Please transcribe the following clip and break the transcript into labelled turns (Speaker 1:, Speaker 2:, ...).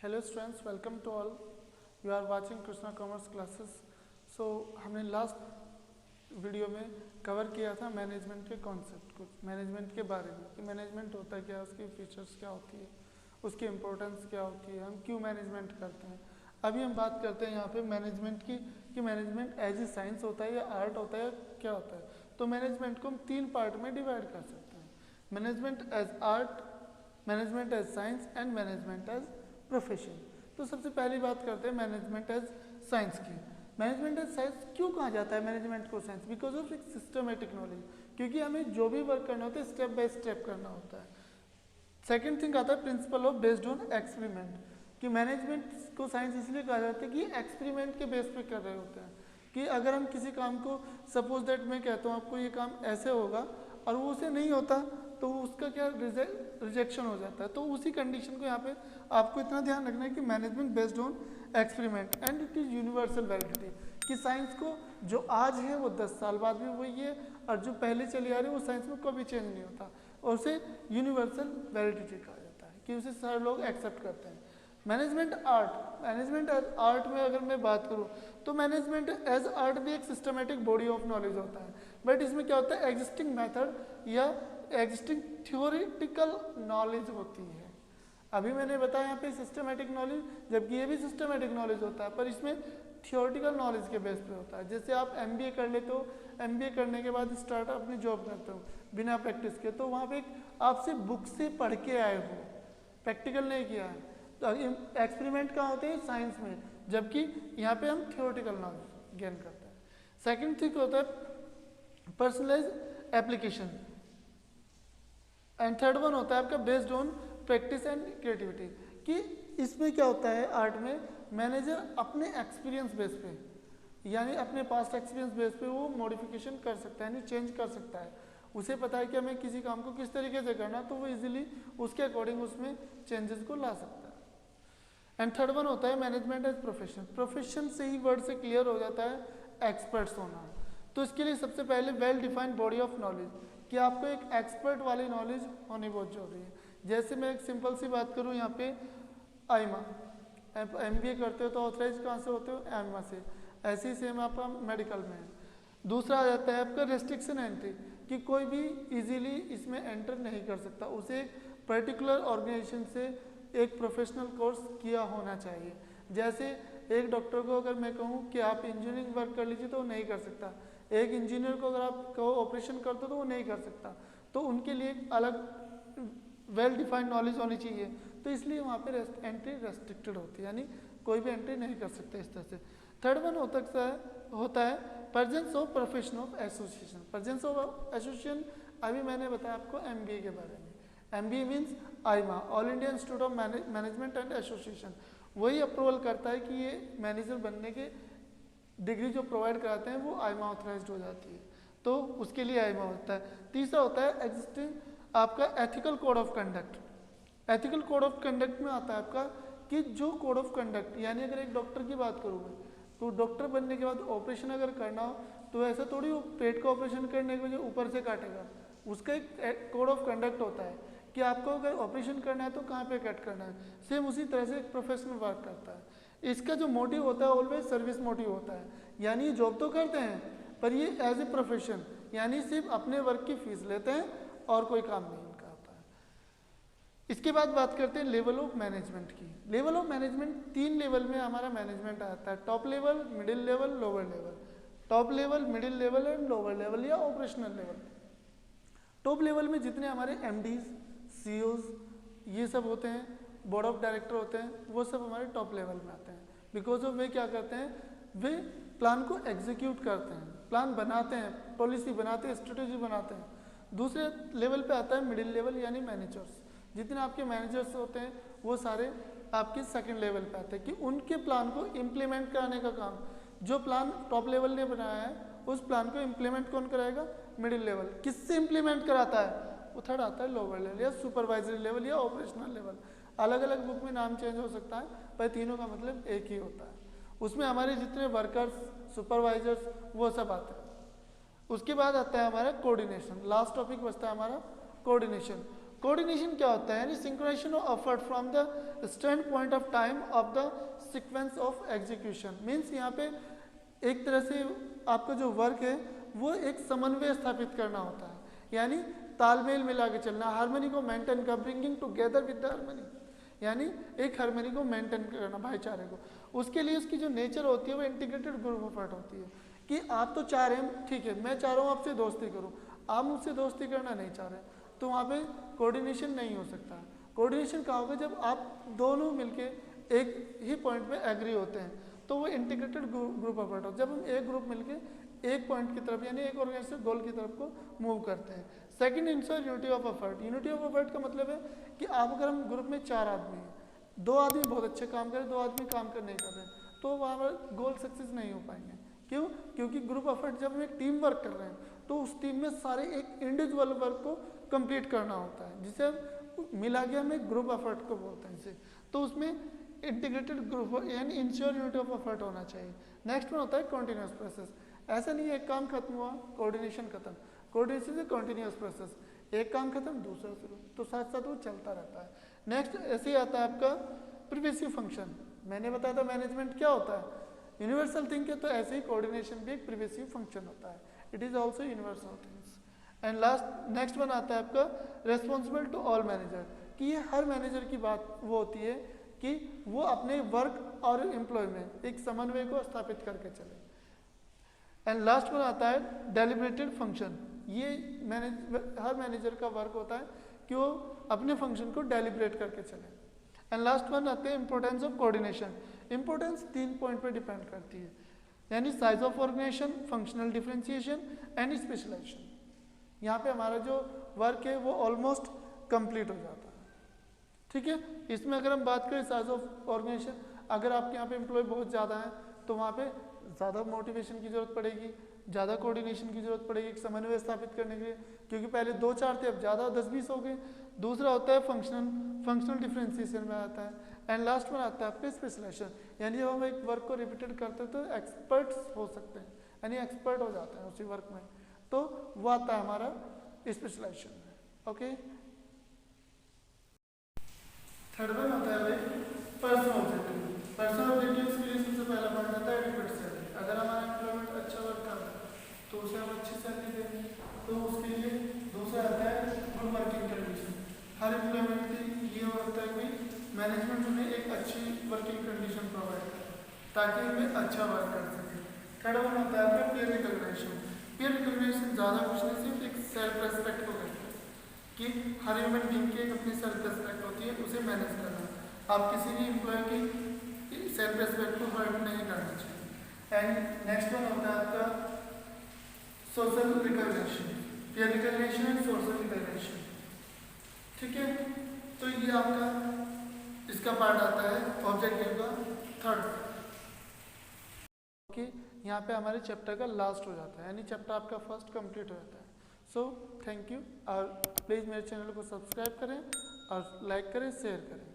Speaker 1: Hello students, welcome to all. You are watching Krishna commerce classes. So हमने last video में cover किया था management के कॉन्सेप्ट को, मैनेजमेंट के बारे में कि मैनेजमेंट होता क्या है, उसकी फीचर्स क्या होती है, उसकी इम्पोर्टेंस क्या होती है, हम क्यों मैनेजमेंट करते हैं. अभी हम बात करते हैं यहाँ पे मैनेजमेंट की कि मैनेजमेंट एज ए साइंस होता है या आर्ट होता है या क्या होता है. तो मैनेजमेंट को हम 3 पार्ट में डिवाइड कर सकते हैं: management as art, management as science and management as profession. तो सबसे पहली बात करते हैं मैनेजमेंट एज साइंस की. मैनेजमेंट एज साइंस क्यों कहा जाता है मैनेजमेंट को साइंस? बिकॉज ऑफ एक सिस्टमेटिक नॉलेज, क्योंकि हमें जो भी वर्क करना होता है स्टेप बाय स्टेप करना होता है. सेकेंड थिंग आता है principle of based on experiment, कि मैनेजमेंट को साइंस इसलिए कहा जाता है कि एक्सपेरिमेंट के बेस पे कर रहे होते हैं. कि अगर हम किसी काम को, सपोज दैट मैं कहता हूँ आपको ये काम ऐसे होगा और वो उसे नहीं होता, तो उसका क्या रिजेक्शन हो जाता है. तो उसी कंडीशन को यहाँ पे आपको इतना ध्यान रखना है कि management based on experiment and it is universal validity, कि साइंस को जो आज है वो 10 साल बाद भी वही है और जो पहले चली आ रही है वो साइंस में कभी चेंज नहीं होता, और उसे यूनिवर्सल वैलिडिटी कहा जाता है कि उसे सारे लोग एक्सेप्ट करते हैं. Management art, management as art में अगर मैं बात करूँ तो मैनेजमेंट एज आर्ट भी एक सिस्टमेटिक बॉडी ऑफ नॉलेज होता है. बट इसमें क्या होता है, एग्जिस्टिंग मेथड या एग्जिस्टिंग थ्योरेटिकल नॉलेज होती है. अभी मैंने बताया यहाँ पे सिस्टमेटिक नॉलेज, जबकि ये भी सिस्टमेटिक नॉलेज होता है पर इसमें थियोरेटिकल नॉलेज के बेस पे होता है. जैसे आप MBA कर लेते हो, MBA करने के बाद स्टार्टअप अपनी जॉब करते हो बिना प्रैक्टिस के, तो वहाँ पे आपसे बुक से पढ़ के आए हो, प्रैक्टिकल नहीं किया है. तो एक्सपेरिमेंट कहाँ होते हैं? साइंस में, जबकि यहाँ पे हम थियोरेटिकल नॉलेज गेन करते हैं. सेकेंड थिंग होता है personalise application, and third one होता है आपका based on practice and creativity, कि इसमें क्या होता है आर्ट में, मैनेजर अपने एक्सपीरियंस बेस पे यानी अपने पास्ट एक्सपीरियंस बेस पे वो मॉडिफिकेशन कर सकता है, यानी चेंज कर सकता है. उसे पता है कि हमें किसी काम को किस तरीके से करना, तो वो इजीली उसके अकॉर्डिंग उसमें चेंजेस को ला सकता है. एंड थर्ड वन होता है मैनेजमेंट एज प्रोफेशन. प्रोफेशन से ही वर्ड से क्लियर हो जाता है एक्सपर्ट्स होना. तो इसके लिए सबसे पहले well defined body of knowledge, कि आपको एक एक्सपर्ट वाली नॉलेज होनी बहुत जरूरी है. जैसे मैं एक सिंपल सी बात करूँ यहाँ पे, आईमा MBA करते हो तो ऑथराइज कहाँ से होते हो? आईमा से. ऐसे ही सेम आपका मेडिकल में है. दूसरा आ जाता है आपका रेस्ट्रिक्शन एंट्री, कि कोई भी इजीली इसमें एंटर नहीं कर सकता, उसे एक पर्टिकुलर ऑर्गेनाइजेशन से एक प्रोफेशनल कोर्स किया होना चाहिए. जैसे एक डॉक्टर को अगर मैं कहूँ कि आप इंजीनियरिंग वर्क कर लीजिए तो वो नहीं कर सकता. एक इंजीनियर को अगर आप कहो ऑपरेशन कर दो तो वो नहीं कर सकता. तो उनके लिए एक अलग वेल डिफाइंड नॉलेज होनी चाहिए. तो इसलिए वहाँ पे एंट्री रेस्ट्रिक्टेड होती है, यानी कोई भी एंट्री नहीं कर सकते इस तरह से. थर्ड वन होता है presence of profession of association. Presence of association अभी मैंने बताया आपको MBA के बारे में. MBA means AIMA, all India institute of management and association. वही अप्रूवल करता है कि ये मैनेजर बनने के डिग्री जो प्रोवाइड कराते हैं वो आईमा ऑथराइज्ड हो जाती है, तो उसके लिए आईमा होता है. तीसरा होता है एग्जिस्टिंग आपका ethical code of conduct. Ethical code of conduct में आता है आपका कि जो कोड ऑफ कंडक्ट, यानी अगर एक डॉक्टर की बात करूँ मैं, तो डॉक्टर बनने के बाद ऑपरेशन अगर करना हो तो ऐसा थोड़ी वो पेट का ऑपरेशन करने के वजह ऊपर से काटेगा. उसका एक कोड ऑफ कंडक्ट होता है कि आपको अगर ऑपरेशन करना है तो कहाँ पे कट करना है. सेम उसी तरह से एक प्रोफेशनल वर्क करता है. इसका जो मोटिव होता है ऑलवेज सर्विस मोटिव होता है, यानी जॉब तो करते हैं पर ये एज ए प्रोफेशन, यानी सिर्फ अपने वर्क की फीस लेते हैं और कोई काम नहीं इनका होता है. इसके बाद बात करते हैं लेवल ऑफ मैनेजमेंट की. लेवल ऑफ मैनेजमेंट 3 लेवल में हमारा मैनेजमेंट आता है: top level, middle level, lower level. Top level, middle level and lower level या ऑपरेशनल लेवल. टॉप लेवल में जितने हमारे MDs, CEOs ये सब होते हैं, बोर्ड ऑफ डायरेक्टर होते हैं, वो सब हमारे टॉप लेवल में आते हैं. बिकॉज ऑफ वे क्या करते हैं, वे प्लान को एग्जीक्यूट करते हैं, प्लान बनाते हैं, पॉलिसी बनाते हैं, स्ट्रेटेजी बनाते हैं. दूसरे लेवल पे आता है मिडिल लेवल यानी मैनेजर्स. जितने आपके मैनेजर्स होते हैं वो सारे आपके सेकंड लेवल पे आते हैं, कि उनके प्लान को इम्प्लीमेंट कराने का काम, जो प्लान टॉप लेवल ने बनाया है उस प्लान को इम्प्लीमेंट कौन कराएगा? Middle level. किससे इम्प्लीमेंट कराता है? वो थर्ड आता है लोअर लेवल या सुपरवाइजरी लेवल या ऑपरेशनल लेवल. अलग अलग बुक में नाम चेंज हो सकता है पर तीनों का मतलब एक ही होता है. उसमें हमारे जितने वर्कर्स, सुपरवाइजर्स वो सब आते हैं. उसके बाद आता है हमारा कोऑर्डिनेशन. लास्ट टॉपिक बचता है हमारा कोऑर्डिनेशन. कोऑर्डिनेशन क्या होता है, यानी synchronisation of effort from the stand point of time of the sequence of execution. Means यहाँ पे एक तरह से आपका जो वर्क है वो एक समन्वय स्थापित करना होता है, यानी तालमेल मिला के चलना, हार्मनी को मेंटेन कर, bringing together with the harmony, यानी एक हार्मनी को मेंटेन करना, भाईचारे को। उसके लिए उसकी जो नेचर होती है वो इंटीग्रेटेड ग्रुप एफर्ट होती है कि आप तो चाह रहे हैं, ठीक है मैं चाह रहा हूँ आपसे दोस्ती करूँ, आप मुझसे दोस्ती करना नहीं चाह रहे, तो वहाँ पे कोऑर्डिनेशन नहीं हो सकता। कोऑर्डिनेशन कहाँ होगा, जब आप दोनों मिलके एक ही पॉइंट पे एग्री होते हैं तो वो इंटीग्रेटेड ग्रुप एफर्ट हो। जब हम एक ग्रुप मिलके एक पॉइंट की तरफ यानी एक ऑर्गेनाइजेशन गोल की तरफ को मूव करते हैं। Second, ensure unity of effort. Unity of effort का मतलब है कि आप अगर हम ग्रुप में 4 आदमी हैं, 2 आदमी बहुत अच्छे काम करें, 2 आदमी काम कर नहीं कर रहे हैं, तो वहाँ पर गोल सक्सेस नहीं हो पाएंगे। क्यों? क्योंकि ग्रुप एफर्ट जब हम एक टीम वर्क कर रहे हैं तो उस टीम में सारे एक इंडिविजुअल वर्क को कंप्लीट करना होता है, जिसे हम मिला के हम एक ग्रुप एफर्ट को बोलते हैं इसे। तो उसमें इंटीग्रेटेड ग्रुप यानी इंश्योर यूनिटी ऑफ एफर्ट होना चाहिए। नेक्स्ट में होता है कॉन्टिन्यूस प्रोसेस। ऐसा नहीं है एक काम खत्म हुआ कोऑर्डिनेशन खत्म, कोऑर्डिनेशन से कॉन्टिन्यूस प्रोसेस, एक काम खत्म दूसरा शुरू, तो साथ साथ वो चलता रहता है। नेक्स्ट ऐसे ही आता है आपका प्रिवेसिव फंक्शन। मैंने बताया था मैनेजमेंट क्या होता है, यूनिवर्सल थिंग है, तो ऐसे ही कोऑर्डिनेशन भी एक प्रिवेसिव फंक्शन होता है, it is also universal things. And last next one आता है आपका रेस्पॉन्सिबल टू ऑल मैनेजर, कि ये हर मैनेजर की बात वो होती है कि वो अपने वर्क और एम्प्लॉय में एक समन्वय को स्थापित करके चले। एंड लास्ट वन आता है डेलिब्रेटेड फंक्शन। ये हर मैनेजर का वर्क होता है कि वो अपने फंक्शन को डेलिब्रेट करके चले। एंड लास्ट वन आते हैं importance of coordination. Importance 3 point पे डिपेंड करती है, यानी size of organisation, functional differentiation and specialisation. यहाँ पे हमारा जो वर्क है वो ऑलमोस्ट कंप्लीट हो जाता है। ठीक है, इसमें अगर हम बात करें साइज ऑफ ऑर्गेनाइजेशन, अगर आपके यहाँ पे एम्प्लॉय बहुत ज़्यादा हैं तो वहाँ पे ज़्यादा मोटिवेशन की जरूरत पड़ेगी, ज़्यादा कोऑर्डिनेशन की जरूरत पड़ेगी एक समन्वय स्थापित करने के लिए, क्योंकि पहले 2-4 थे अब ज़्यादा 10-20 हो गए। दूसरा होता है फंक्शनल डिफरेंशिएशन में आता है। एंड लास्ट में आता है आपके स्पेशलाइजेशन, यानी जब हम एक वर्क को रिपीटेड करते हैं तो एक्सपर्ट्स हो सकते हैं, यानी एक्सपर्ट हो जाते हैं उसी वर्क में, तो वो आता है हमारा स्पेशलाइजेशन में। ओके, थर्ड वन होता है भाई पर्सनल ऑब्जेक्टिव। पर्सनल ऑब्जेक्टिव्स के लिए सबसे पहला पॉइंट आता है एडिक्वेट सैलरी। अगर हमारा एम्प्लॉयमेंट अच्छा वर्क कर रहा है तो उसे हम अच्छी सैलरी देंगे, तो उसके लिए दूसरा आता है गुड वर्किंग कंडीशन। हर एम्प्लॉयमेंट की ये होता है कि मैनेजमेंट उन्हें एक अच्छी वर्किंग कंडीशन प्रोवाइड करे ताकि वे अच्छा वर्क कर सके। थर्ड वन होता है आपका पीयर रिकॉग्निशन। पीयर रिकॉग्निशन ज़्यादा कुछ नहीं, सिर्फ एक सेल्फ रेस्पेक्ट को कहते हैं कि हर ह्यूमन बीइंग की एक अपनी सेल्फ रेस्पेक्ट होती है, उसे मैनेज करना। आप किसी भी एम्प्लॉय की सेल्फ रेस्पेक्ट को हर्ट नहीं करना चाहिए। एंड नेक्स्ट वन होता है आपका social recognition, peer recognition and social recognition. ठीक है, तो ये आपका इसका पार्ट आता है ऑब्जेक्टिव का थर्ड। ओके, यहाँ पे हमारे चैप्टर का लास्ट हो जाता है, यानी चैप्टर आपका फर्स्ट कंप्लीट हो जाता है। सो थैंक यू, और प्लीज़ मेरे चैनल को सब्सक्राइब करें और लाइक करें, शेयर करें।